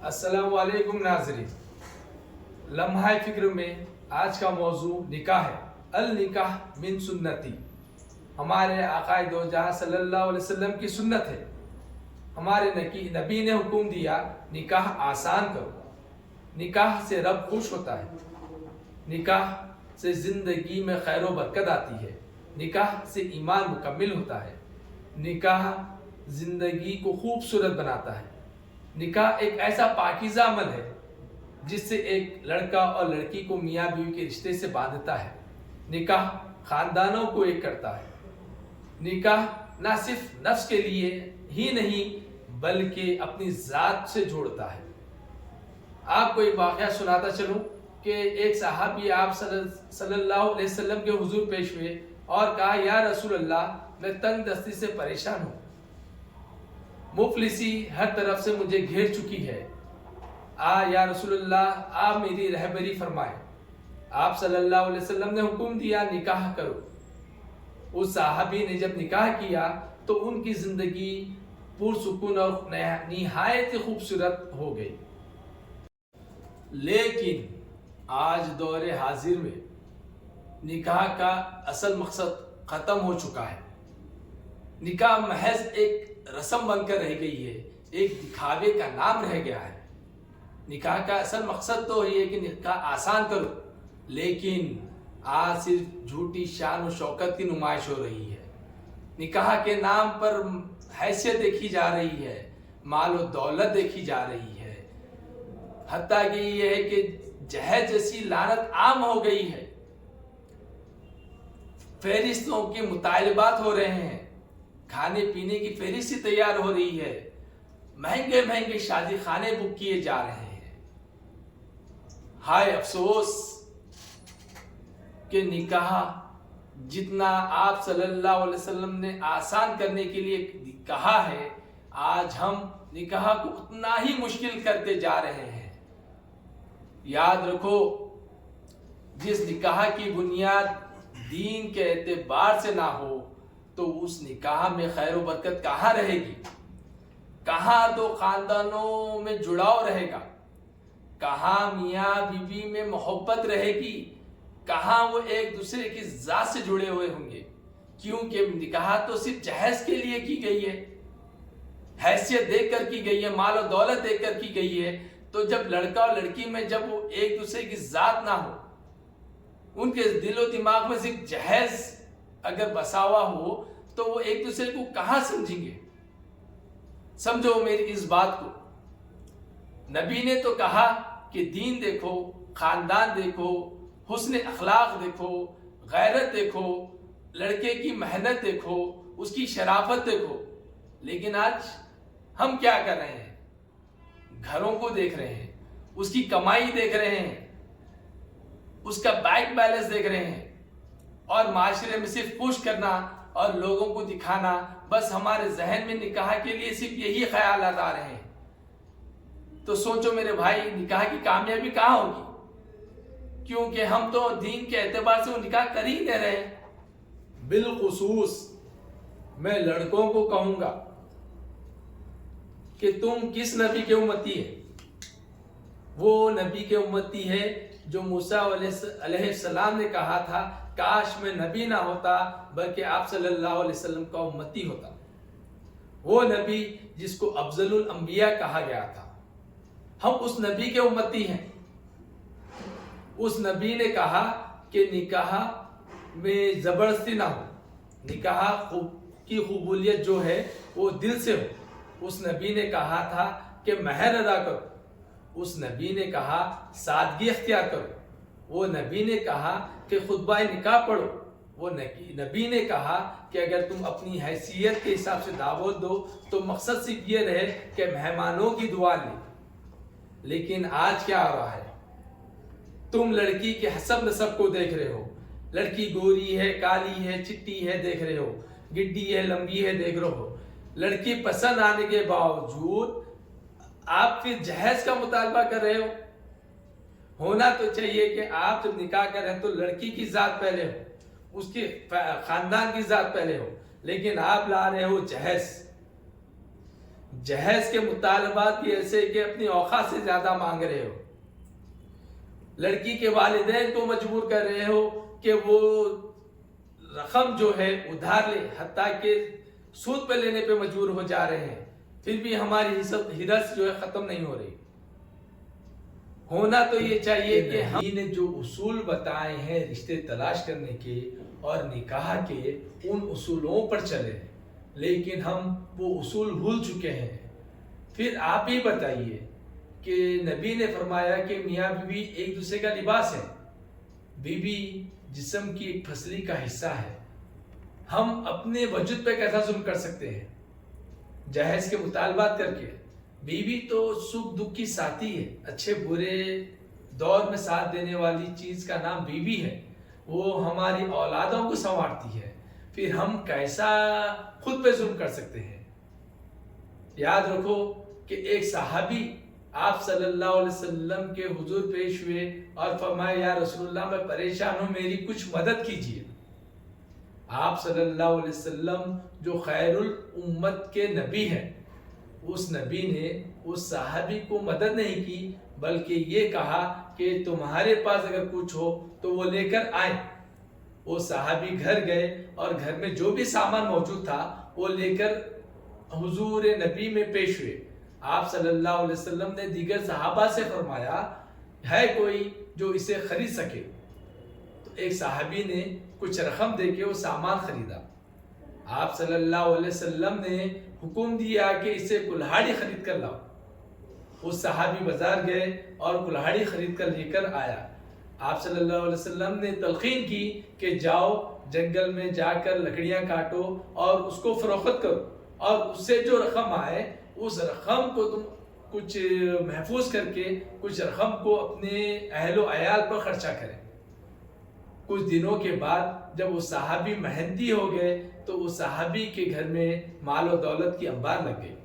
अस्सलाम वालेकुम नाज़रीन। लम्हा फ़िक्र में आज का मौजू निकाह है। अल निकाह मिन सुन्नती, हमारे आक़ाए दो जहाँ सल्लल्लाहु अलैहि वसल्लम की सुन्नत है। हमारे नबी ने हुक्म दिया निकाह आसान करो। निकाह से रब खुश होता है, निकाह से ज़िंदगी में खैर व बरकत आती है, निकाह से ईमान मुकम्मिल होता है, निकाह ज़िंदगी को खूबसूरत बनाता है। निकाह एक ऐसा पाकीज़ा अमल है जिससे एक लड़का और लड़की को मियाँ बीवी के रिश्ते से बांधता है। निकाह ख़ानदानों को एक करता है। निकाह ना सिर्फ नफ्स के लिए ही नहीं बल्कि अपनी ज़ात से जोड़ता है। आपको एक वाक़या सुनाता चलूँ कि एक सहाबी आप सल्लल्लाहु अलैहि वसल्लम के हुजूर पेश हुए और कहा, या रसूल अल्लाह, मैं तंग दस्ती से परेशान हूँ, मुफलिसी हर तरफ से मुझे घेर चुकी है। या रसूलुल्लाह, आप मेरी रहबरी फरमाएं। आप सल्लल्लाहु अलैहि वसल्लम ने हुक्म दिया निकाह करो। उस साहबी ने जब निकाह किया तो उनकी ज़िंदगी पुरसुकून और निहायत खूबसूरत हो गई। लेकिन आज दौरे हाजिर में निकाह का असल मकसद ख़त्म हो चुका है। निकाह महज एक रस्म बनकर रह गई है, एक दिखावे का नाम रह गया है। निकाह का असल मकसद तो ये है कि निकाह आसान करो, लेकिन आज सिर्फ झूठी शान और शौकत की नुमाइश हो रही है। निकाह के नाम पर हैसियत देखी जा रही है, माल और दौलत देखी जा रही है। हत्ता कि ये है कि जहेज जैसी लानत आम हो गई है। फहरिस्तों के मुतालबात हो रहे हैं, खाने पीने की फहरिस्त तैयार हो रही है, महंगे महंगे शादी खाने बुक किए जा रहे हैं। हाय अफसोस कि निकाह जितना आप सल्लल्लाहु अलैहि वसल्लम ने आसान करने के लिए कहा है, आज हम निकाह को उतना ही मुश्किल करते जा रहे हैं। याद रखो, जिस निकाह की बुनियाद दीन के एतबार से ना हो तो उस निकाह में खैर व बरकत कहाँ रहेगी? कहाँ दो खानदानों में जुड़ाव रहेगा? कहाँ मियाँ बीवी में मोहब्बत रहेगी? कहाँ वो एक दूसरे की जात से जुड़े हुए होंगे? क्योंकि निकाह तो सिर्फ जहेज के लिए की गई है, हैसियत देकर की गई है, माल और दौलत देकर की गई है। तो जब लड़का और लड़की में जब वो एक दूसरे की जात ना हो, उनके दिलो दिमाग में सिर्फ जहेज अगर बसा हुआ हो, तो वो एक दूसरे को कहाँ समझेंगे? समझो मेरी इस बात को। नबी ने तो कहा कि दीन देखो, खानदान देखो, हुस्न अखलाक देखो, गैरत देखो, लड़के की मेहनत देखो, उसकी शराफत देखो। लेकिन आज हम क्या कर रहे हैं? घरों को देख रहे हैं, उसकी कमाई देख रहे हैं, उसका बैंक बैलेंस देख रहे हैं, और माशरे में सिर्फ पुश करना और लोगों को दिखाना। बस हमारे जहन में निकाह के लिए सिर्फ यही ख्यालात आ रहे हैं। तो सोचो मेरे भाई, निकाह की कामयाबी कहाँ होगी? क्योंकि हम तो दीन के एतबार से वो निकाह कर ही नहीं रहे। बिलखुसूस मैं लड़कों को कहूंगा कि तुम किस नबी के उम्मती है? वो नबी के उम्मती है जो मूसा अलैहिस्सलाम ने कहा था, काश मैं नबी ना होता बल्कि आप सल्लल्लाहु अलैहि वसल्लम का उम्मती होता। वो नबी जिसको अफजलुल अंबिया कहा गया था, हम उस नबी के उम्मती हैं। उस नबी ने कहा कि निकाह में जबरदस्ती ना हो, निकाह की कबूलियत जो है वो दिल से हो। उस नबी ने कहा था कि महर अदा करो। उस नबी ने कहा सादगी अख्तियार करो। वो नबी ने कहा कि खुतबा निकाह पढ़ो। वो नबी ने कहा कि अगर तुम अपनी हैसियत के हिसाब से दावत दो तो मकसद सिर्फ ये रहे कि मेहमानों की दुआ ले। लेकिन आज क्या हो रहा है? तुम लड़की के हसब नसब को देख रहे हो। लड़की गोरी है, काली है, चिट्टी है देख रहे हो, गिड्डी है, लंबी है देख रहे हो। लड़की पसंद आने के बावजूद आप फिर जहेज का मुतालबा कर रहे हो। होना तो चाहिए कि आप जब निकाह कर रहे हैं तो लड़की की जात पहले हो, उसके खानदान की जात पहले हो, लेकिन आप ला रहे हो जहेज। جہیز کے مطالبات بھی ایسے کہ اپنی اوقات سے زیادہ مانگ رہے ہو، لڑکی کے والدین کو مجبور کر رہے ہو کہ وہ رقم جو ہے ادھار لے، حتیٰ کہ سود پہ لینے پہ مجبور ہو جا رہے ہیں، پھر بھی ہماری ہرس جو ہے ختم نہیں ہو رہی۔ ہونا تو یہ چاہیے کہ ہم نے جو اصول بتائے ہیں رشتے تلاش کرنے کے اور نکاح کے، ان اصولوں پر چلے، لیکن ہم وہ اصول بھول چکے ہیں۔ پھر آپ ہی بتائیے کہ نبی نے فرمایا کہ میاں بیوی ایک دوسرے کا لباس ہے، بیوی جسم کی ایک پھسلی کا حصہ ہے، ہم اپنے وجود پہ کیسا ظلم کر سکتے ہیں جہیز کے مطالبات کر کے؟ بیوی تو سکھ دکھ کی ساتھی ہے، اچھے برے دور میں ساتھ دینے والی چیز کا نام بیوی ہے، وہ ہماری اولادوں کو سنوارتی ہے، پھر ہم کیسا خود پہ ظلم کر سکتے ہیں؟ یاد رکھو کہ ایک صحابی آپ صلی اللہ علیہ وسلم کے حضور پیش ہوئے اور فرمایا یا رسول اللہ میں پریشان ہوں، میری کچھ مدد کیجیے۔ آپ صلی اللہ علیہ وسلم جو خیر الامت کے نبی ہیں، اس نبی نے اس صحابی کو مدد نہیں کی، بلکہ یہ کہا کہ تمہارے پاس اگر کچھ ہو تو وہ لے کر آئے۔ وہ صحابی گھر گئے اور گھر میں جو بھی سامان موجود تھا وہ لے کر حضور نبی میں پیش ہوئے۔ آپ صلی اللہ علیہ وسلم نے دیگر صحابہ سے فرمایا ہے کوئی جو اسے خرید سکے؟ تو ایک صحابی نے کچھ رقم دے کے وہ سامان خریدا۔ آپ صلی اللہ علیہ وسلم نے حکم دیا کہ اسے کلہاڑی خرید کر لاؤ۔ اس صحابی بازار گئے اور کلہاڑی خرید کر لے کر آیا۔ آپ صلی اللہ علیہ وسلم نے تلقین کی کہ جاؤ جنگل میں جا کر لکڑیاں کاٹو اور اس کو فروخت کرو، اور اس سے جو رقم آئے اس رقم کو تم کچھ محفوظ کر کے کچھ رقم کو اپنے اہل و عیال پر خرچہ کریں۔ کچھ دنوں کے بعد جب وہ صحابی محنتی ہو گئے تو اس صحابی کے گھر میں مال و دولت کی انبار لگ گئی۔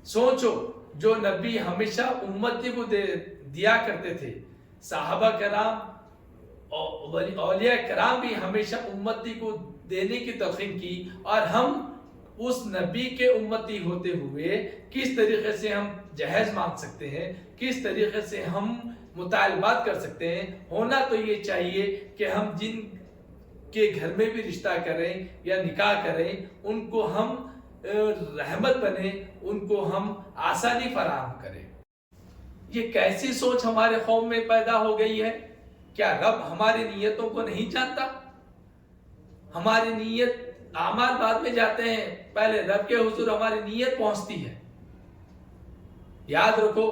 سوچو، جو نبی ہمیشہ امتی کو دیا کرتے تھے، صحابہ کرام اور اولیاء کرام بھی ہمیشہ امتی کو دینے کی تلقین کی، اور ہم اس نبی کے امتی ہوتے ہوئے کس طریقے سے ہم جہیز مانگ سکتے ہیں، کس طریقے سے ہم مطالبات کر سکتے ہیں؟ ہونا تو یہ چاہیے کہ ہم جن کے گھر میں بھی رشتہ کریں یا نکاح کریں ان کو ہم رحمت بنیں، ان کو ہم آسانی فراہم کریں۔ یہ کیسی سوچ ہمارے قوم میں پیدا ہو گئی ہے؟ کیا رب ہماری نیتوں کو نہیں جانتا؟ ہماری نیت اعمال بعد میں جاتے ہیں، پہلے رب کے حضور ہماری نیت پہنچتی ہے۔ یاد رکھو،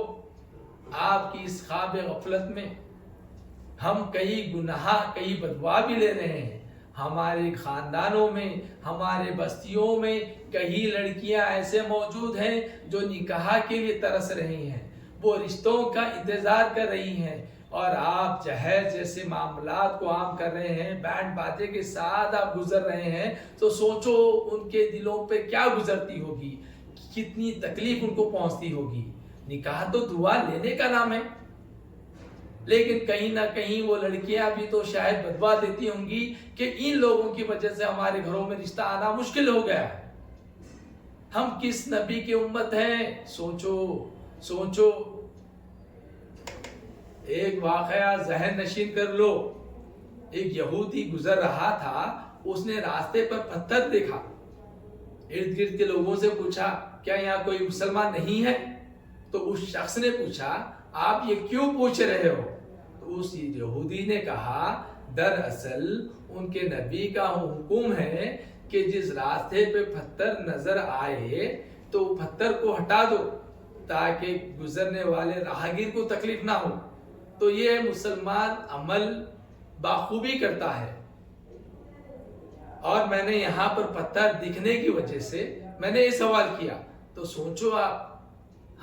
آپ کی اس خواب غفلت میں ہم کئی گناہ کئی بدوا بھی لے رہے ہیں۔ ہمارے خاندانوں میں، ہمارے بستیوں میں کئی لڑکیاں ایسے موجود ہیں جو نکاح کے لیے ترس رہی ہیں، وہ رشتوں کا انتظار کر رہی ہیں، اور آپ جہیز جیسے معاملات کو عام کر رہے ہیں، بینڈ باجے کے ساتھ آپ گزر رہے ہیں، تو سوچو ان کے دلوں پہ کیا گزرتی ہوگی، کتنی تکلیف ان کو پہنچتی ہوگی۔ نکاح تو دعا لینے کا نام ہے، لیکن کہیں نہ کہیں وہ لڑکیاں بھی تو شاید بدوا دیتی ہوں گی کہ ان لوگوں کی وجہ سے ہمارے گھروں میں رشتہ آنا مشکل ہو گیا ہے۔ ہم کس نبی کی امت ہیں؟ سوچو۔ ایک واقعہ ذہن نشین کر لو۔ ایک یہودی گزر رہا تھا، اس نے راستے پر پتھر دیکھا، ارد گرد کے لوگوں سے پوچھا کیا یہاں کوئی مسلمان نہیں ہے؟ تو اس شخص نے پوچھا آپ یہ کیوں پوچھ رہے ہو؟ تو اس یہودی نے کہا دراصل ان کے نبی کا حکم ہے کہ جس راستے پہ پتھر نظر آئے تو پتھر کو ہٹا دو تاکہ گزرنے والے راہگیر کو تکلیف نہ ہو۔ تو یہ مسلمان عمل بخوبی کرتا ہے، اور میں نے یہاں پر پتھر دکھنے کی وجہ سے میں نے یہ سوال کیا۔ تو سوچو آپ،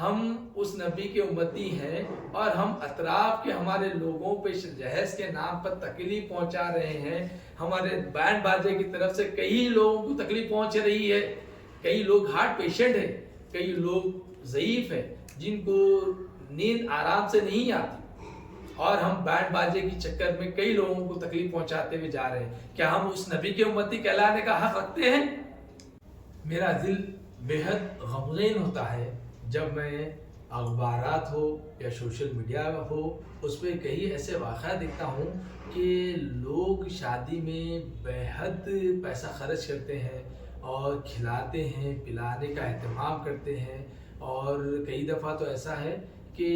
ہم اس نبی کے امتی ہیں اور ہم اطراف کے ہمارے لوگوں پہ جہیز کے نام پر تکلیف پہنچا رہے ہیں۔ ہمارے بینڈ باجے کی طرف سے کئی لوگوں کو تکلیف پہنچ رہی ہے، کئی لوگ ہارٹ پیشنٹ ہیں، کئی لوگ ضعیف ہیں جن کو نیند آرام سے نہیں آتی، اور ہم بینڈ باجے کی چکر میں کئی لوگوں کو تکلیف پہنچاتے ہوئے جا رہے ہیں۔ کیا ہم اس نبی کے امتی کہلانے کا حق رکھتے ہیں؟ میرا دل बेहद गमगीन होता है जब मैं अखबारात हो या सोशल मीडिया हो उस पर कई ऐसे वाक़या देखता हूँ कि लोग शादी में बेहद पैसा खर्च करते हैं और खिलाते हैं, पिलाने का एहतमाम करते हैं। और कई दफ़ा तो ऐसा है कि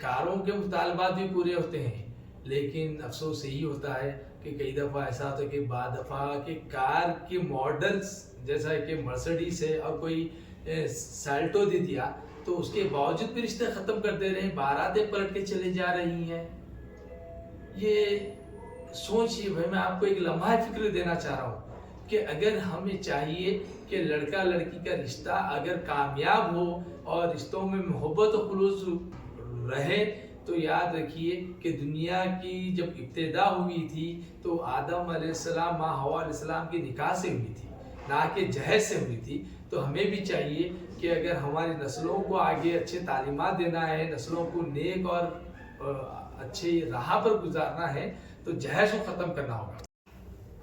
कारों के मुतालबात भी पूरे होते हैं, लेकिन अफसोस यही होता है कि कई दफ़ा ऐसा होता है कि बाद दफ़ा कि कार के मॉडल्स जैसा कि मर्सिडीज है और कोई साल्टो दे दिया तो उसके बावजूद भी रिश्ते ख़त्म कर दे रहे हैं, बारातें पलट के चले जा रही हैं। ये सोचिए भाई, मैं आपको एक लम्हा फिक्र देना चाह रहा हूँ कि अगर हमें चाहिए कि लड़का लड़की का रिश्ता अगर कामयाब हो और रिश्तों में मोहब्बत और खुलूस रहे, तो याद रखिए कि दुनिया की जब इब्तिदा हुई थी तो आदम अलैहिस्सलाम माँ हवा अलैहिस्सलाम की निकाह से हुई थी, ना कि जहेज से हुई थी। तो हमें भी चाहिए कि अगर हमारी नस्लों को आगे अच्छे तालीमात देना है, नस्लों को नेक और अच्छी राह पर गुजारना है, तो जहेज को ख़त्म करना होगा।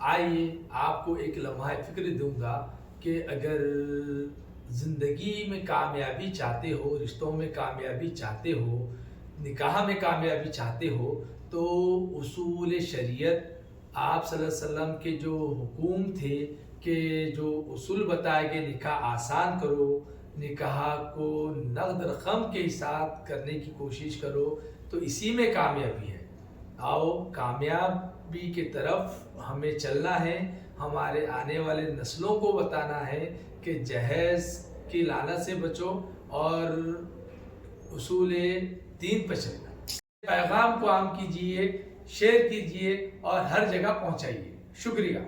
आइए आपको एक लम्हा फिक्र दूंगा कि अगर ज़िंदगी में कामयाबी चाहते हो, रिश्तों में कामयाबी चाहते हो, निकाह में कामयाबी चाहते हो, तो उसूल शरीयत आप सल्लल्लाहु अलैहि वसल्लम के जो हुकूम थे कि जो उसूल बताए गए, निकाह आसान करो, निकाह को नगद रकम के साथ करने की कोशिश करो, तो इसी में कामयाबी है। आओ कामयाबी की तरफ हमें चलना है, हमारे आने वाले नस्लों को बताना है कि जहेज की लानत से बचो और उसूल दीन पर चलना। पैगाम को आम कीजिए, शेयर कीजिए और हर जगह पहुंचाइए। शुक्रिया।